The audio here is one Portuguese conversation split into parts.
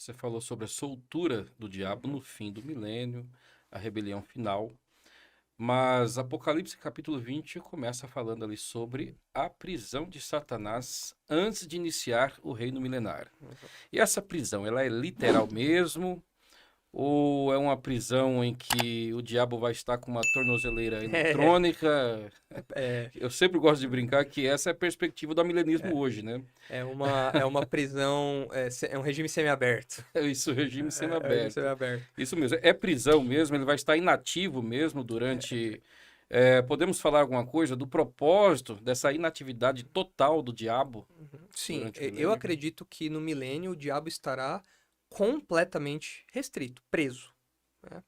Você falou sobre a soltura do diabo no fim do milênio, a rebelião final. Mas Apocalipse capítulo 20 começa falando ali sobre a prisão de Satanás antes de iniciar o reino milenar. E essa prisão, ela é literal mesmo? Ou é uma prisão em que o diabo vai estar com uma tornozeleira É, eletrônica? é, Eu sempre gosto de brincar que essa é a perspectiva do milenismo hoje, né? é uma prisão, é um regime semiaberto. É isso, regime É um regime semiaberto. semiaberto. Isso mesmo, é prisão mesmo, ele vai estar inativo mesmo durante. Podemos falar alguma coisa do propósito dessa inatividade total do diabo Sim, durante o eu milênio? acredito que no milênio o diabo estará completamente restrito, preso, né?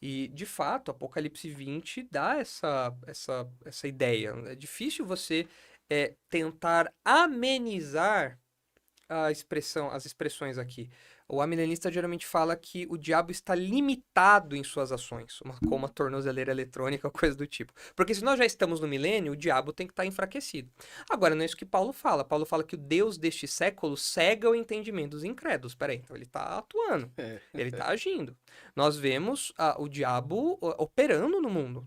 E, de fato, Apocalipse 20 dá essa ideia. É difícil você tentar amenizar as expressões aqui. O amilenista geralmente fala que o diabo está limitado em suas ações, como uma tornozeleira eletrônica, coisa do tipo. Porque se nós já estamos no milênio, o diabo tem que estar enfraquecido. Agora, não é isso que Paulo fala. Paulo fala que o Deus deste século cega o entendimento dos incrédulos. Peraí, então ele está atuando, É, ele está agindo. Nós vemos o diabo operando no mundo.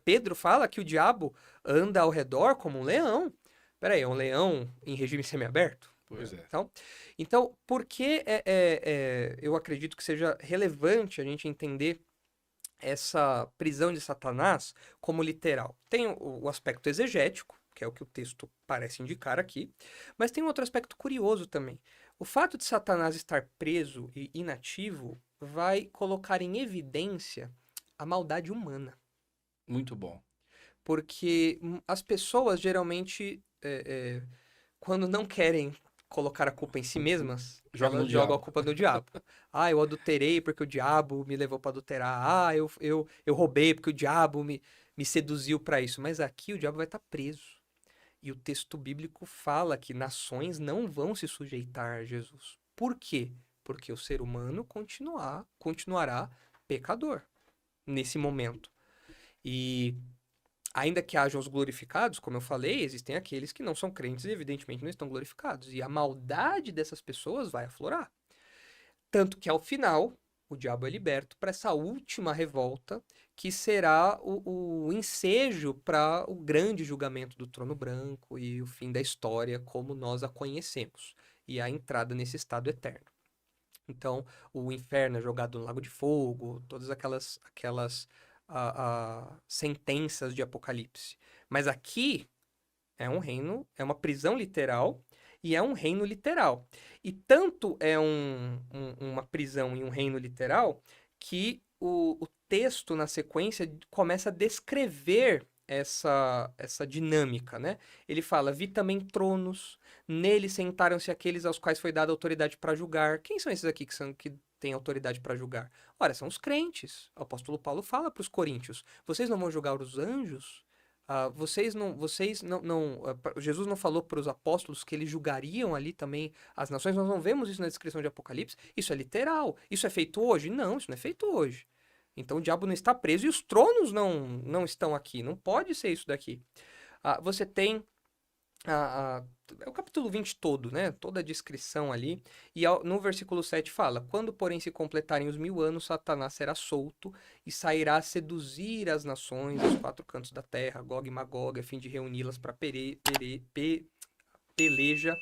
Pedro fala que o diabo anda ao redor como um leão. Peraí, é um leão em regime semiaberto? pois é. Então, por que eu acredito que seja relevante a gente entender essa prisão de Satanás como literal? Tem o aspecto exegético, que é o que o texto parece indicar aqui, mas tem um outro aspecto curioso também. O fato de Satanás estar preso e inativo vai colocar em evidência a maldade humana. Muito bom. Porque as pessoas geralmente, quando não querem colocar a culpa em si mesmas, Joga no elas jogam a diabo. culpa no diabo. Ah, eu adulterei porque o diabo me levou para adulterar. Ah, eu roubei porque o diabo me seduziu para isso. Mas aqui o diabo vai estar preso. E o texto bíblico fala que nações não vão se sujeitar a Jesus. Por quê? Porque o ser humano continuará pecador nesse momento. E ainda que hajam os glorificados, como eu falei, existem aqueles que não são crentes e evidentemente não estão glorificados. E a maldade dessas pessoas vai aflorar. Tanto que ao final, o diabo é liberto para essa última revolta, que será o ensejo para o grande julgamento do trono branco e o fim da história como nós a conhecemos. E a entrada nesse estado eterno. Então, o inferno é jogado no lago de fogo, todas aquelas sentenças de Apocalipse. Mas aqui é um reino, é uma prisão literal e é um reino literal. E tanto é uma prisão e um reino literal que o texto, na sequência, começa a descrever essa dinâmica, né? Ele fala: vi também tronos, nele sentaram-se aqueles aos quais foi dada autoridade para julgar. Quem são esses aqui que têm autoridade para julgar? Ora, são os crentes. O apóstolo Paulo fala para os coríntios: vocês não vão julgar os anjos? Jesus não falou para os apóstolos que eles julgariam ali também as nações. Nós não vemos isso na descrição de Apocalipse. Isso é literal. Isso é feito hoje? Não, isso não é feito hoje. Então o diabo não está preso e os tronos não estão aqui. Não pode ser isso daqui. Você tem a, a- é o capítulo 20 todo, né? Toda a descrição ali. E no versículo 7 fala: quando, porém, se completarem os 1000 anos, Satanás será solto e sairá a seduzir as nações dos quatro cantos da terra, Gog e Magog, a fim de reuni-las para peleja.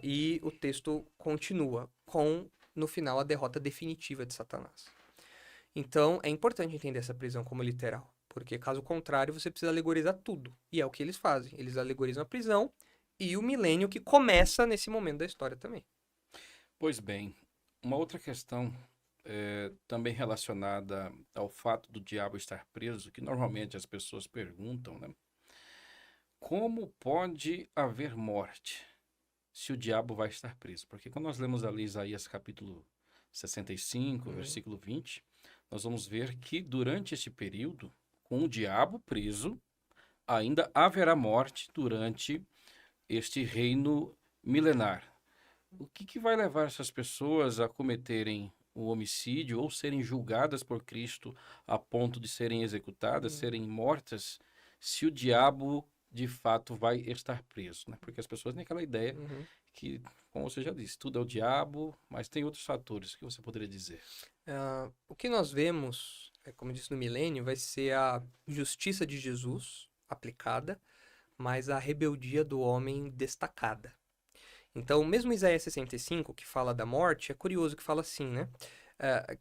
E o texto continua com, no final, a derrota definitiva de Satanás. Então, é importante entender essa prisão como literal. Porque, caso contrário, você precisa alegorizar tudo. E é o que eles fazem. Eles alegorizam a prisão e o milênio que começa nesse momento da história também. Pois bem, uma outra questão também relacionada ao fato do diabo estar preso, que normalmente as pessoas perguntam, né? Como pode haver morte se o diabo vai estar preso? Porque quando nós lemos ali Isaías capítulo 65, Uhum. versículo 20, nós vamos ver que durante este período, com o diabo preso, ainda haverá morte durante este reino milenar. O que vai levar essas pessoas a cometerem o homicídio ou serem julgadas por Cristo a ponto de serem executadas, serem mortas, se o diabo de fato vai estar preso, né? Porque as pessoas têm aquela ideia Uhum. que, como você já disse, tudo é o diabo, mas tem outros fatores que você poderia dizer. O que nós vemos, como eu disse no milênio, vai ser a justiça de Jesus aplicada, mas a rebeldia do homem destacada. Então, mesmo Isaías 65, que fala da morte, é curioso que fala assim, né?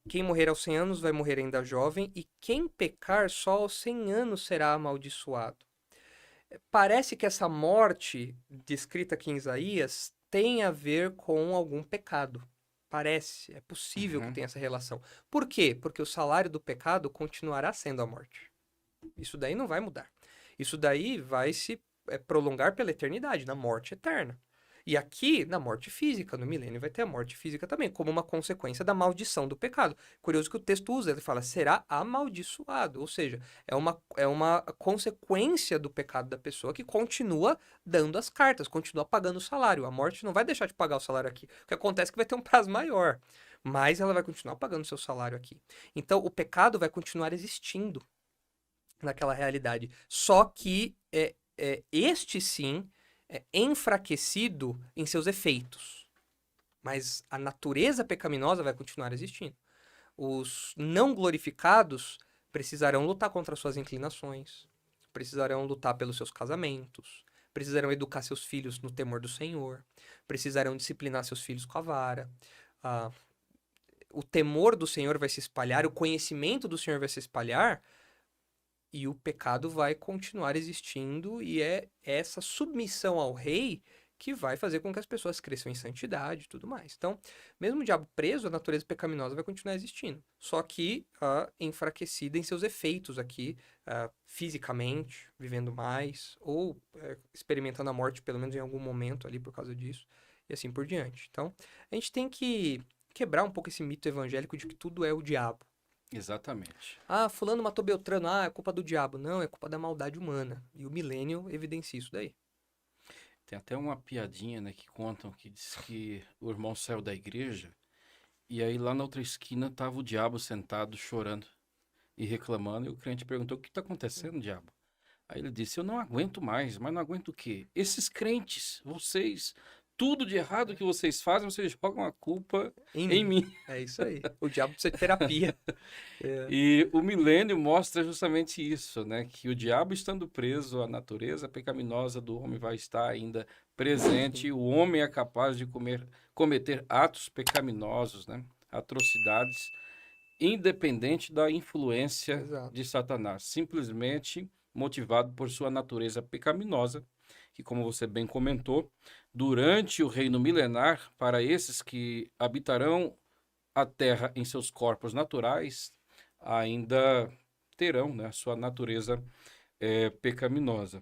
Quem morrer aos 100 anos vai morrer ainda jovem, e quem pecar só aos 100 anos será amaldiçoado. Parece que essa morte descrita aqui em Isaías tem a ver com algum pecado. Parece, é possível que Uhum. tenha essa relação. Por quê? Porque o salário do pecado continuará sendo a morte. Isso daí não vai mudar. Isso daí vai se prolongar pela eternidade, na morte eterna. E aqui, na morte física, no milênio, vai ter a morte física também, como uma consequência da maldição do pecado. Curioso que o texto usa, ele fala, será amaldiçoado. Ou seja, é uma consequência do pecado da pessoa que continua dando as cartas, continua pagando o salário. A morte não vai deixar de pagar o salário aqui. O que acontece é que vai ter um prazo maior, mas ela vai continuar pagando seu salário aqui. Então, o pecado vai continuar existindo naquela realidade. Só que este sim é enfraquecido em seus efeitos. Mas a natureza pecaminosa vai continuar existindo. Os não glorificados precisarão lutar contra suas inclinações, precisarão lutar pelos seus casamentos, precisarão educar seus filhos no temor do Senhor, precisarão disciplinar seus filhos com a vara. Ah, o temor do Senhor vai se espalhar, o conhecimento do Senhor vai se espalhar, e o pecado vai continuar existindo, e é essa submissão ao rei que vai fazer com que as pessoas cresçam em santidade e tudo mais. Então, mesmo o diabo preso, a natureza pecaminosa vai continuar existindo, só que enfraquecida em seus efeitos aqui, fisicamente, vivendo mais, ou experimentando a morte, pelo menos em algum momento ali por causa disso, e assim por diante. Então, a gente tem que quebrar um pouco esse mito evangélico de que tudo é o diabo. Exatamente. Fulano matou Beltrano, é culpa do diabo. Não, é culpa da maldade humana. E o milênio evidencia isso daí. Tem até uma piadinha, né, que contam que diz que o irmão saiu da igreja e aí lá na outra esquina tava o diabo sentado chorando e reclamando, e o crente perguntou: "O que está acontecendo, diabo?" Aí ele disse: "Eu não aguento mais, mas não aguento o quê? Esses crentes, vocês, tudo de errado que vocês fazem, vocês jogam a culpa Em em mim. mim." É isso aí. O diabo precisa de terapia. E o milênio mostra justamente isso, né? Que o diabo estando preso, a natureza pecaminosa do homem vai estar ainda presente, e o homem é capaz de cometer atos pecaminosos, né? Atrocidades, independente da influência Exato. de Satanás, simplesmente motivado por sua natureza pecaminosa, que, como você bem comentou, durante o reino milenar, para esses que habitarão a terra em seus corpos naturais, ainda terão, né, a sua natureza pecaminosa.